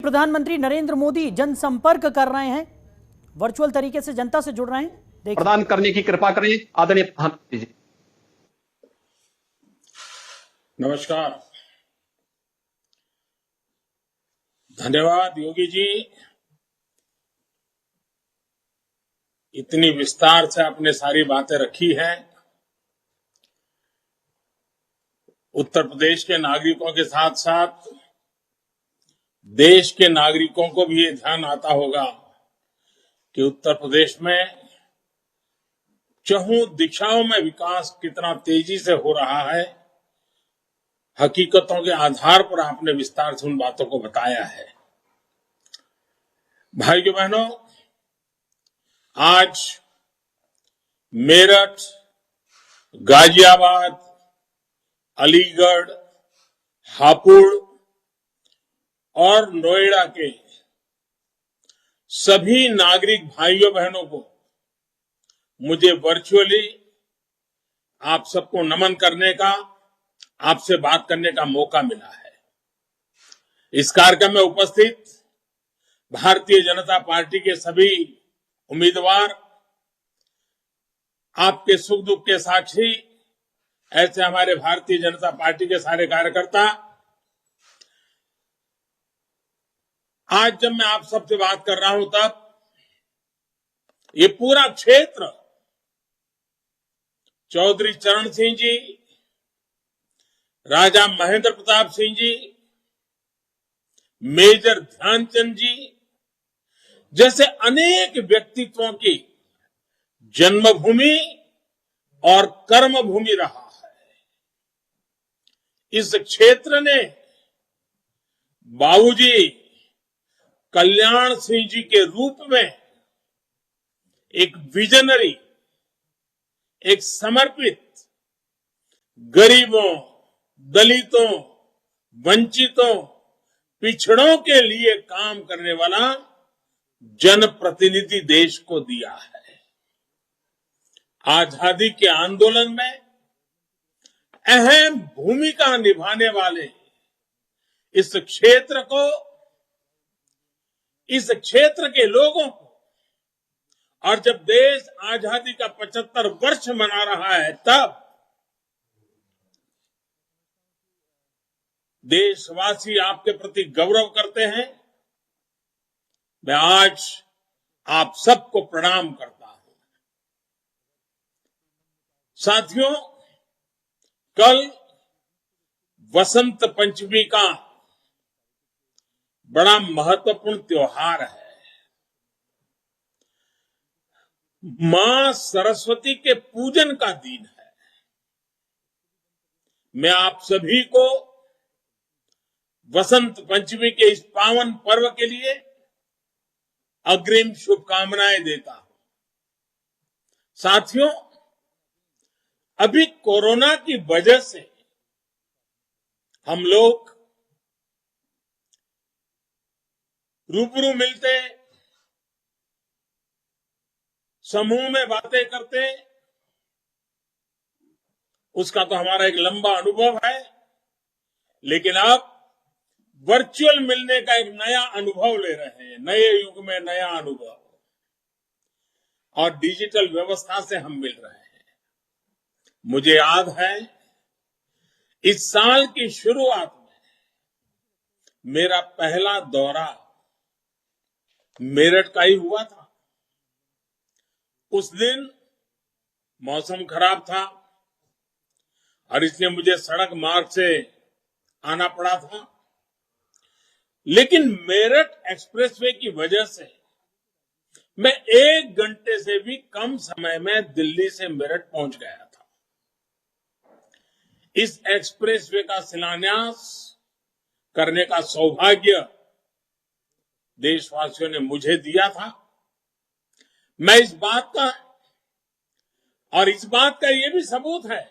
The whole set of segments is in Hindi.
प्रधानमंत्री नरेंद्र मोदी जनसंपर्क कर रहे हैं, वर्चुअल तरीके से जनता से जुड़ रहे हैं। देखिए। प्रदान करने की कृपा करें आदरणीय प्रधानमंत्री जी। नमस्कार, धन्यवाद योगी जी। इतनी विस्तार से आपने सारी बातें रखी हैं। उत्तर प्रदेश के नागरिकों के साथ साथ देश के नागरिकों को भी ये ध्यान आता होगा कि उत्तर प्रदेश में चहुं दिशाओं में विकास कितना तेजी से हो रहा है। हकीकतों के आधार पर आपने विस्तार से उन बातों को बताया है। भाइयों बहनों, आज मेरठ, गाजियाबाद, अलीगढ़, हापुड़ और नोएडा के सभी नागरिक भाइयों बहनों को मुझे वर्चुअली आप सबको नमन करने का, आपसे बात करने का मौका मिला है। इस कार्यक्रम में उपस्थित भारतीय जनता पार्टी के सभी उम्मीदवार, आपके सुख दुख के साक्षी, ऐसे हमारे भारतीय जनता पार्टी के सारे कार्यकर्ता, आज जब मैं आप सबसे बात कर रहा हूं तब ये पूरा क्षेत्र चौधरी चरण सिंह जी, राजा महेंद्र प्रताप सिंह जी, मेजर ध्यानचंद जी जैसे अनेक व्यक्तित्वों की जन्मभूमि और कर्मभूमि रहा है। इस क्षेत्र ने बाबूजी कल्याण सिंह जी के रूप में एक विजनरी, एक समर्पित, गरीबों, दलितों, वंचितों, पिछड़ों के लिए काम करने वाला जनप्रतिनिधि देश को दिया है। आजादी के आंदोलन में अहम भूमिका निभाने वाले इस क्षेत्र को, इस क्षेत्र के लोगों को, और जब देश आजादी का 75 वर्ष मना रहा है तब देशवासी आपके प्रति गौरव करते हैं। मैं आज आप सबको प्रणाम करता हूं। साथियों, कल वसंत पंचमी का बड़ा महत्वपूर्ण त्योहार है। मां सरस्वती के पूजन का दिन है। मैं आप सभी को वसंत पंचमी के इस पावन पर्व के लिए अग्रिम शुभकामनाएं देता हूं। साथियों, अभी कोरोना की वजह से हम लोग रूबरू मिलते, समूह में बातें करते, उसका तो हमारा एक लंबा अनुभव है, लेकिन अब वर्चुअल मिलने का एक नया अनुभव ले रहे हैं। नए युग में नया अनुभव, और डिजिटल व्यवस्था से हम मिल रहे हैं। मुझे याद है, इस साल की शुरुआत में मेरा पहला दौरा मेरठ का ही हुआ था। उस दिन मौसम खराब था और इसलिए मुझे सड़क मार्ग से आना पड़ा था, लेकिन मेरठ एक्सप्रेसवे की वजह से मैं 1 घंटे से भी कम समय में दिल्ली से मेरठ पहुंच गया था। इस एक्सप्रेसवे का शिलान्यास करने का सौभाग्य देशवासियों ने मुझे दिया था। मैं इस बात का यह भी सबूत है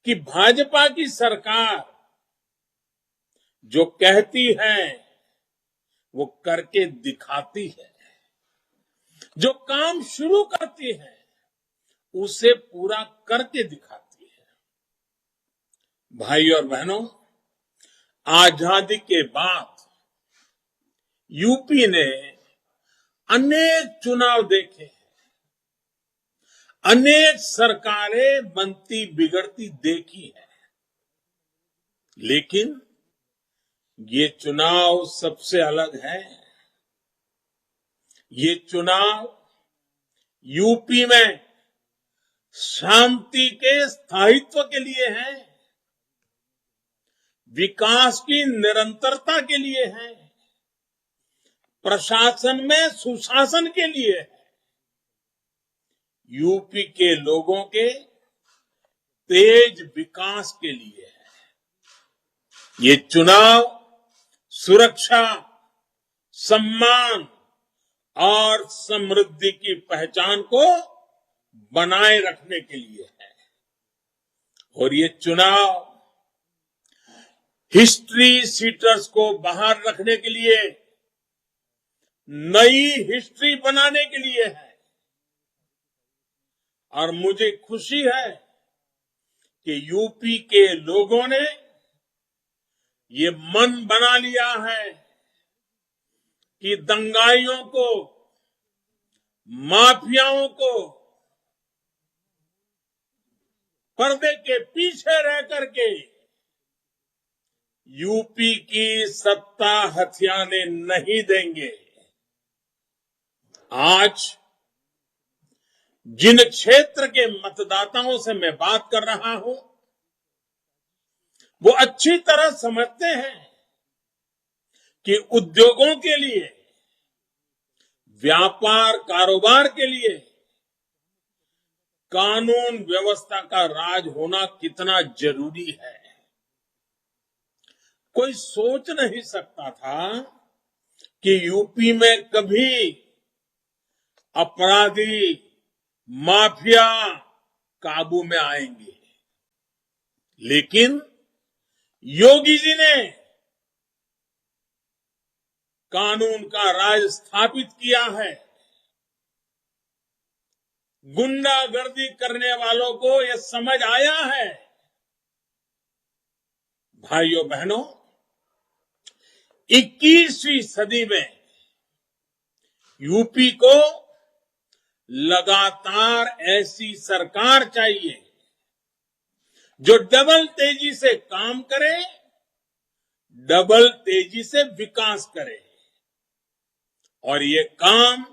कि भाजपा की सरकार जो कहती है वो करके दिखाती है, जो काम शुरू करती है उसे पूरा करके दिखाती है। भाई और बहनों, आजादी के बाद यूपी ने अनेक चुनाव देखे हैं, अनेक सरकारें बनती बिगड़ती देखी है, लेकिन ये चुनाव सबसे अलग है। ये चुनाव यूपी में शांति के स्थायित्व के लिए है, विकास की निरंतरता के लिए है, प्रशासन में सुशासन के लिए है, यूपी के लोगों के तेज विकास के लिए है। ये चुनाव सुरक्षा, सम्मान और समृद्धि की पहचान को बनाए रखने के लिए है। और ये चुनाव हिस्ट्री सीटर्स को बाहर रखने के लिए, नई हिस्ट्री बनाने के लिए है। और मुझे खुशी है कि यूपी के लोगों ने ये मन बना लिया है कि दंगाइयों को, माफियाओं को पर्दे के पीछे रह करके यूपी की सत्ता हथियाने नहीं देंगे। आज जिन क्षेत्र के मतदाताओं से मैं बात कर रहा हूं, वो अच्छी तरह समझते हैं कि उद्योगों के लिए, व्यापार कारोबार के लिए कानून व्यवस्था का राज होना कितना जरूरी है। कोई सोच नहीं सकता था कि यूपी में कभी अपराधी, माफिया काबू में आएंगे, लेकिन योगी जी ने कानून का राज स्थापित किया है। गुंडागर्दी करने वालों को यह समझ आया है। भाइयों बहनों, 21वीं सदी में यूपी को लगातार ऐसी सरकार चाहिए जो डबल तेजी से काम करे, डबल तेजी से विकास करे। और ये काम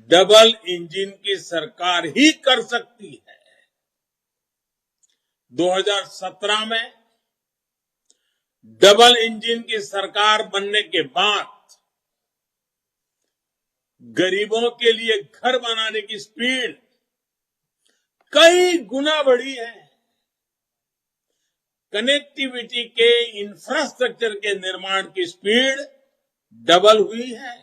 डबल इंजन की सरकार ही कर सकती है। 2017 में डबल इंजन की सरकार बनने के बाद गरीबों के लिए घर बनाने की स्पीड कई गुना बढ़ी है। कनेक्टिविटी के इंफ्रास्ट्रक्चर के निर्माण की स्पीड डबल हुई है।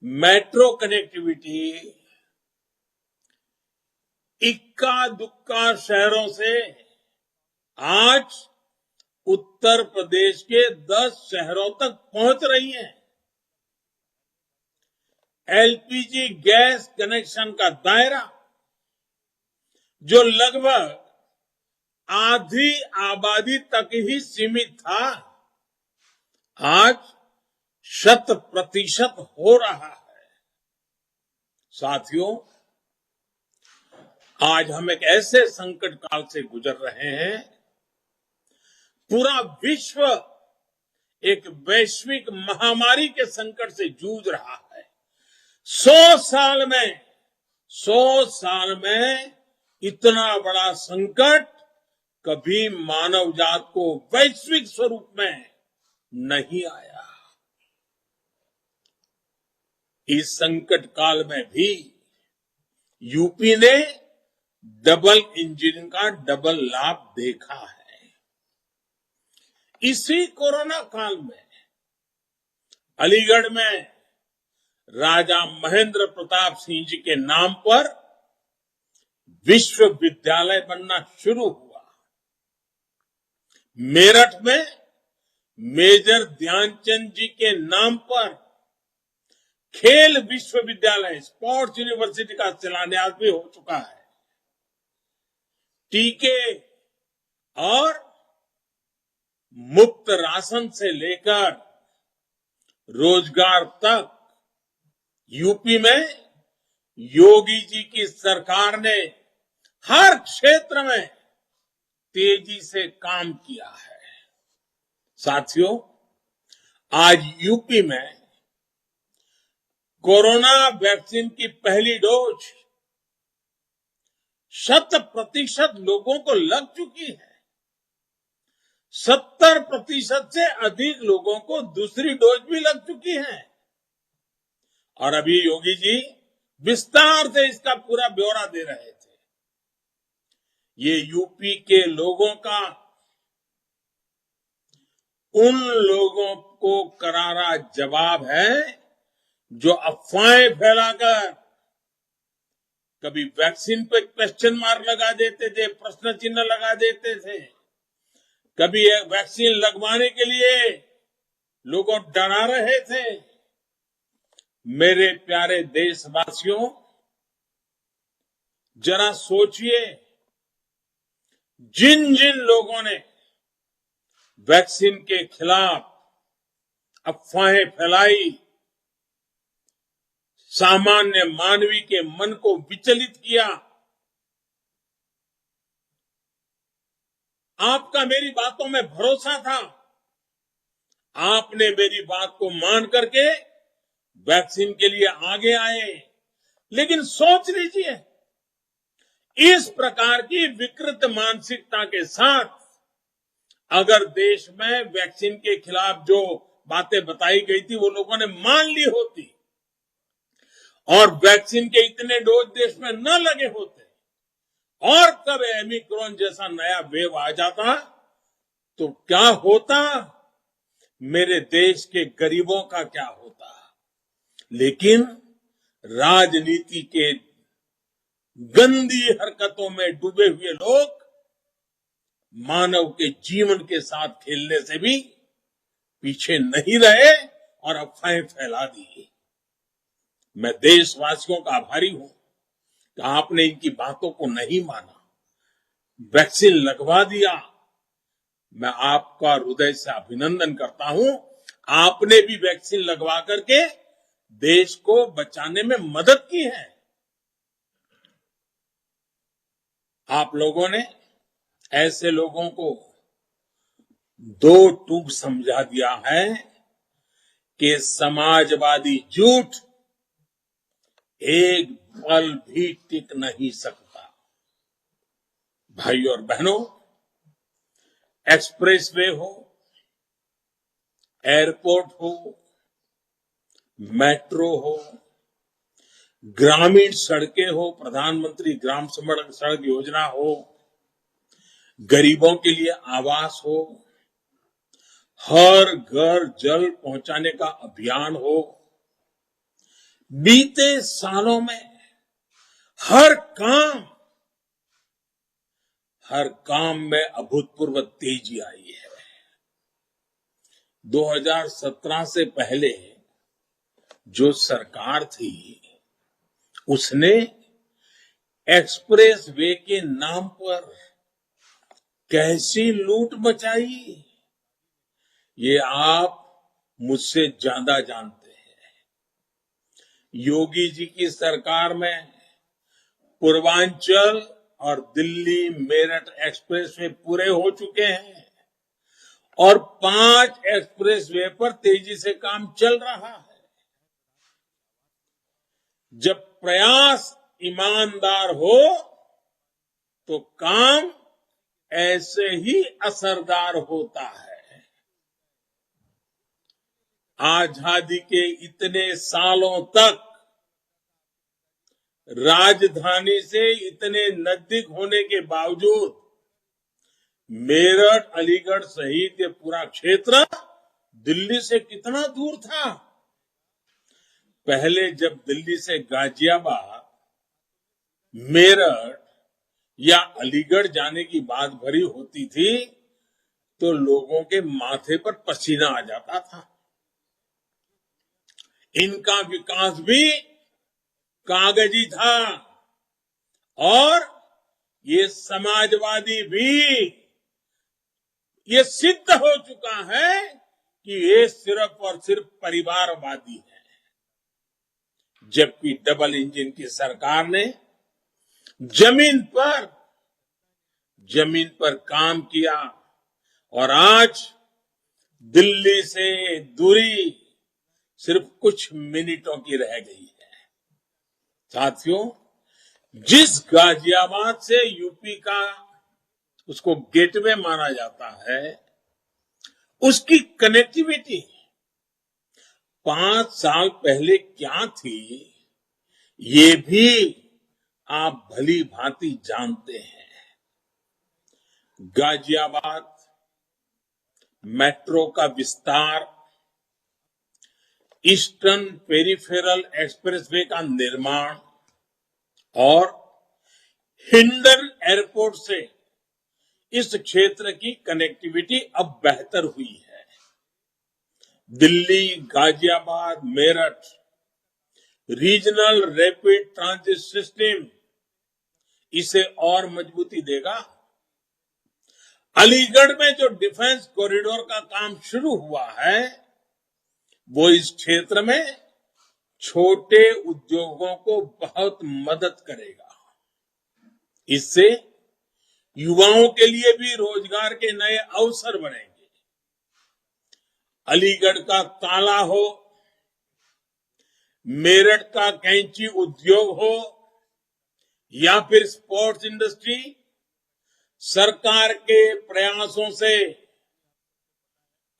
मेट्रो कनेक्टिविटी इक्का दुक्का शहरों से आज उत्तर प्रदेश के 10 शहरों तक पहुंच रही है। एलपीजी गैस कनेक्शन का दायरा जो लगभग आधी आबादी तक ही सीमित था, आज 100% हो रहा है। साथियों, आज हम एक ऐसे संकट काल से गुजर रहे हैं, पूरा विश्व एक वैश्विक महामारी के संकट से जूझ रहा है। 100 साल में इतना बड़ा संकट कभी मानव जात को वैश्विक स्वरूप में नहीं आया। इस संकट काल में भी यूपी ने डबल इंजन का डबल लाभ देखा है। इसी कोरोना काल में अलीगढ़ में राजा महेंद्र प्रताप सिंह जी के नाम पर विश्वविद्यालय बनना शुरू हुआ। मेरठ में मेजर ध्यानचंद जी के नाम पर खेल विश्वविद्यालय, स्पोर्ट्स यूनिवर्सिटी का शिलान्यास भी हो चुका है। टीके और मुफ्त राशन से लेकर रोजगार तक यूपी में योगी जी की सरकार ने हर क्षेत्र में तेजी से काम किया है। साथियों, आज यूपी में कोरोना वैक्सीन की पहली डोज 100% लोगों को लग चुकी है। 70% से अधिक लोगों को दूसरी डोज भी लग चुकी है। और अभी योगी जी विस्तार से इसका पूरा ब्यौरा दे रहे थे। ये यूपी के लोगों का उन लोगों को करारा जवाब है जो अफवाहें फैलाकर कभी वैक्सीन पे क्वेश्चन मार्क लगा देते थे, प्रश्न चिन्ह लगा देते थे, कभी वैक्सीन लगवाने के लिए लोगों डरा रहे थे। मेरे प्यारे देशवासियों, जरा सोचिए, जिन जिन लोगों ने वैक्सीन के खिलाफ अफवाहें फैलाई, सामान्य मानवी के मन को विचलित किया, आपका मेरी बातों में भरोसा था, आपने मेरी बात को मान करके वैक्सीन के लिए आगे आए। लेकिन सोच लीजिए, इस प्रकार की विकृत मानसिकता के साथ अगर देश में वैक्सीन के खिलाफ जो बातें बताई गई थी वो लोगों ने मान ली होती और वैक्सीन के इतने डोज देश में न लगे होते और कब ओमिक्रॉन जैसा नया वेव आ जाता तो क्या होता, मेरे देश के गरीबों का क्या होता। लेकिन राजनीति के गंदी हरकतों में डूबे हुए लोग मानव के जीवन के साथ खेलने से भी पीछे नहीं रहे और अफवाहें फैला दी। मैं देशवासियों का आभारी हूं कि आपने इनकी बातों को नहीं माना, वैक्सीन लगवा दिया। मैं आपका हृदय से अभिनंदन करता हूं। आपने भी वैक्सीन लगवा करके देश को बचाने में मदद की है। आप लोगों ने ऐसे लोगों को दो टूक समझा दिया है कि समाजवादी झूठ एक पल भी टिक नहीं सकता। भाई और बहनों, एक्सप्रेसवे हो, एयरपोर्ट हो, मेट्रो हो, ग्रामीण सड़कें हो, प्रधानमंत्री ग्राम सड़क योजना हो, गरीबों के लिए आवास हो, हर घर जल पहुंचाने का अभियान हो, बीते सालों में हर काम में अभूतपूर्व तेजी आई है। 2017 से पहले जो सरकार थी उसने एक्सप्रेस वे के नाम पर कैसी लूट मचाई, ये आप मुझसे ज्यादा जानते हैं। योगी जी की सरकार में पूर्वांचल और दिल्ली मेरठ एक्सप्रेस वे पूरे हो चुके हैं और 5 एक्सप्रेस वे पर तेजी से काम चल रहा है। जब प्रयास ईमानदार हो तो काम ऐसे ही असरदार होता है। आजादी के इतने सालों तक राजधानी से इतने नजदीक होने के बावजूद मेरठ, अलीगढ़ सहित ये पूरा क्षेत्र दिल्ली से कितना दूर था। पहले जब दिल्ली से गाजियाबाद, मेरठ या अलीगढ़ जाने की बात भरी होती थी तो लोगों के माथे पर पसीना आ जाता था। इनका विकास भी कागजी था और ये समाजवादी भी ये सिद्ध हो चुका है कि ये सिर्फ और सिर्फ परिवारवादी है, जबकि डबल इंजन की सरकार ने जमीन पर काम किया और आज दिल्ली से दूरी सिर्फ कुछ मिनटों की रह गई है। साथियों, जिस गाजियाबाद से यूपी का उसको गेटवे माना जाता है, उसकी कनेक्टिविटी 5 साल पहले क्या थी, ये भी आप भली भांति जानते हैं। गाजियाबाद मेट्रो का विस्तार, ईस्टर्न पेरिफेरल एक्सप्रेसवे का निर्माण और हिंडन एयरपोर्ट से इस क्षेत्र की कनेक्टिविटी अब बेहतर हुई है। Delhi, Ghaziabad, Meerut regional rapid transit system इसे और मजबूती देगा। अलीगढ़ में जो डिफेंस कॉरिडोर का काम शुरू हुआ है, वो इस क्षेत्र में छोटे उद्योगों को बहुत मदद करेगा। इससे युवाओं के लिए भी रोजगार के नए अवसर बनेंगे। अलीगढ़ का ताला हो, मेरठ का कैंची उद्योग हो या फिर स्पोर्ट्स इंडस्ट्री, सरकार के प्रयासों से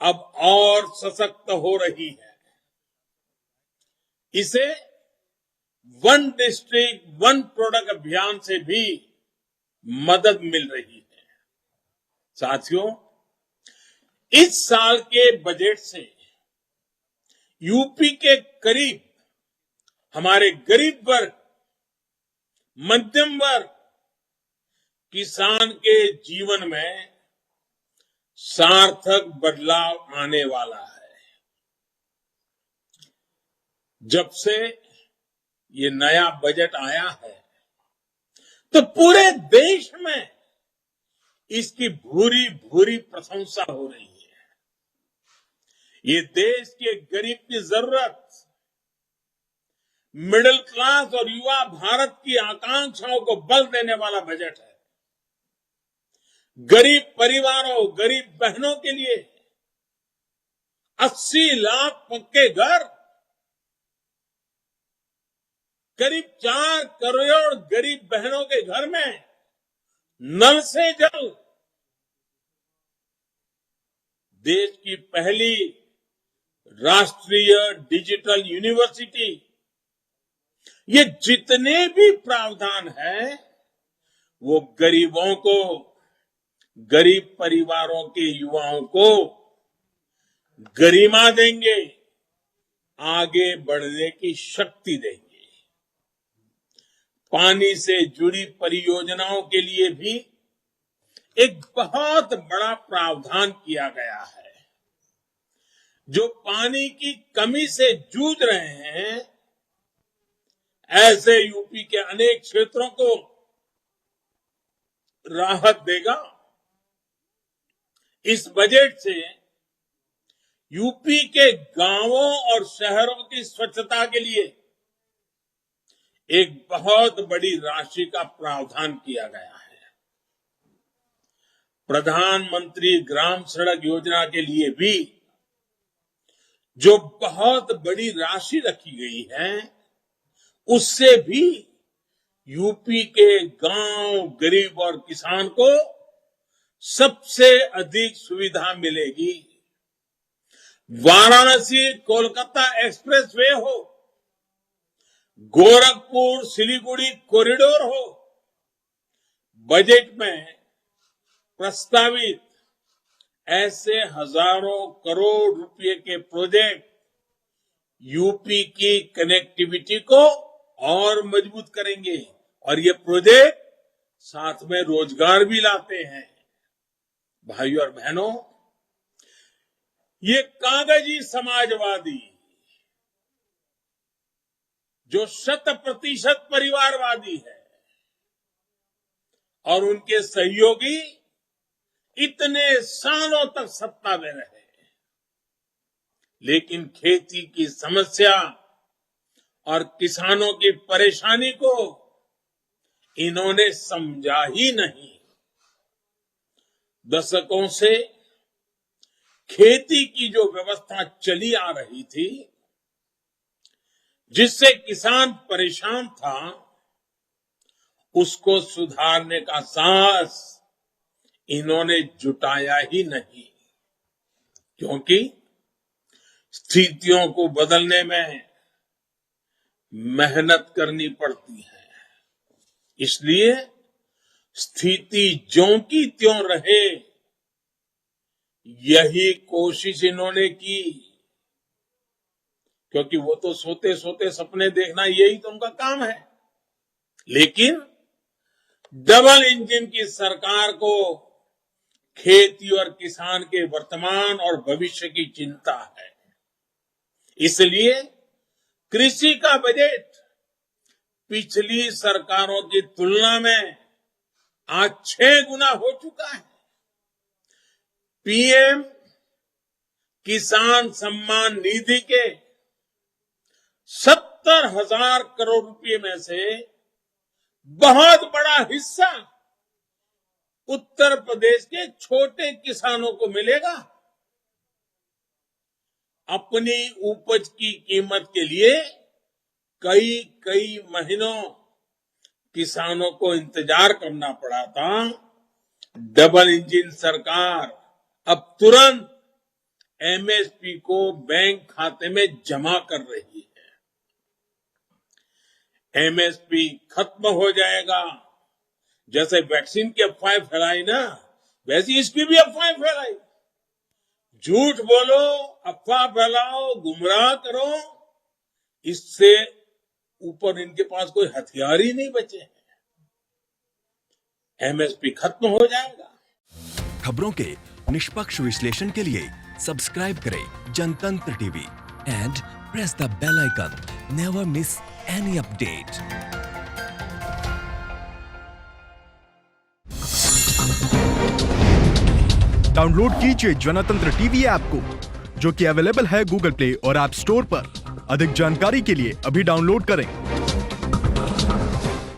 अब और सशक्त हो रही है। इसे वन डिस्ट्रिक्ट वन प्रोडक्ट अभियान से भी मदद मिल रही है। साथियों, इस साल के बजट से यूपी के करीब हमारे गरीब वर्ग, मध्यम वर्ग, किसान के जीवन में सार्थक बदलाव आने वाला है। जब से ये नया बजट आया है, तो पूरे देश में इसकी भूरी भूरी प्रशंसा हो रही है। ये देश के गरीब की जरूरत, मिडिल क्लास और युवा भारत की आकांक्षाओं को बल देने वाला बजट है। गरीब परिवारों, गरीब बहनों के लिए 80 लाख पक्के घर, करीब 4 करोड़ गरीब बहनों के घर में नल से जल, देश की पहली राष्ट्रीय डिजिटल यूनिवर्सिटी, ये जितने भी प्रावधान हैं, वो गरीबों को, गरीब परिवारों के युवाओं को गरिमा देंगे, आगे बढ़ने की शक्ति देंगे। पानी से जुड़ी परियोजनाओं के लिए भी एक बहुत बड़ा प्रावधान किया गया है। जो पानी की कमी से जूझ रहे हैं, ऐसे यूपी के अनेक क्षेत्रों को राहत देगा। इस बजट से यूपी के गांवों और शहरों की स्वच्छता के लिए एक बहुत बड़ी राशि का प्रावधान किया गया है। प्रधानमंत्री ग्राम सड़क योजना के लिए भी जो बहुत बड़ी राशि रखी गई है, उससे भी यूपी के गांव, गरीब और किसान को सबसे अधिक सुविधा मिलेगी। वाराणसी कोलकाता एक्सप्रेसवे हो, गोरखपुर सिलीगुड़ी कॉरिडोर हो, बजट में प्रस्तावित ऐसे हजारों करोड़ रुपए के प्रोजेक्ट यूपी की कनेक्टिविटी को और मजबूत करेंगे और ये प्रोजेक्ट साथ में रोजगार भी लाते हैं। भाइयों और बहनों, ये कागजी समाजवादी जो 100% परिवारवादी है और उनके सहयोगी इतने सालों तक सत्ता में रहे, लेकिन खेती की समस्या और किसानों की परेशानी को इन्होंने समझा ही नहीं। दशकों से खेती की जो व्यवस्था चली आ रही थी, जिससे किसान परेशान था, उसको सुधारने का साहस इन्होंने जुटाया ही नहीं, क्योंकि स्थितियों को बदलने में मेहनत करनी पड़ती है। इसलिए स्थिति ज्यों की त्यों रहे, यही कोशिश इन्होंने की, क्योंकि वो तो सोते सोते सपने देखना यही तो उनका काम है। लेकिन डबल इंजन की सरकार को खेती और किसान के वर्तमान और भविष्य की चिंता है। इसलिए कृषि का बजट पिछली सरकारों की तुलना में आज 6 गुना हो चुका है। पीएम किसान सम्मान निधि के 70,000 करोड़ रुपए में से बहुत बड़ा हिस्सा उत्तर प्रदेश के छोटे किसानों को मिलेगा। अपनी उपज की कीमत के लिए कई महीनों किसानों को इंतजार करना पड़ा था। डबल इंजन सरकार अब तुरंत एमएसपी को बैंक खाते में जमा कर रही है। एमएसपी खत्म हो जाएगा। जैसे वैक्सीन की अफवाहें फैलाई ना, वैसी इसकी भी अफवाहें फैलाई। झूठ बोलो, अफवाह फैलाओ, गुमराह करो, इससे ऊपर इनके पास कोई हथियार ही नहीं बचे हैं। एमएसपी खत्म हो जाएगा। खबरों के निष्पक्ष विश्लेषण के लिए सब्सक्राइब करें Jantantra TV and press the bell icon. Never miss any update. Download कीजिए जनतंत्र टीवी ऐप को, जो कि अवेलेबल है गूगल प्ले और ऐप स्टोर पर। अधिक जानकारी के लिए अभी डाउनलोड करें।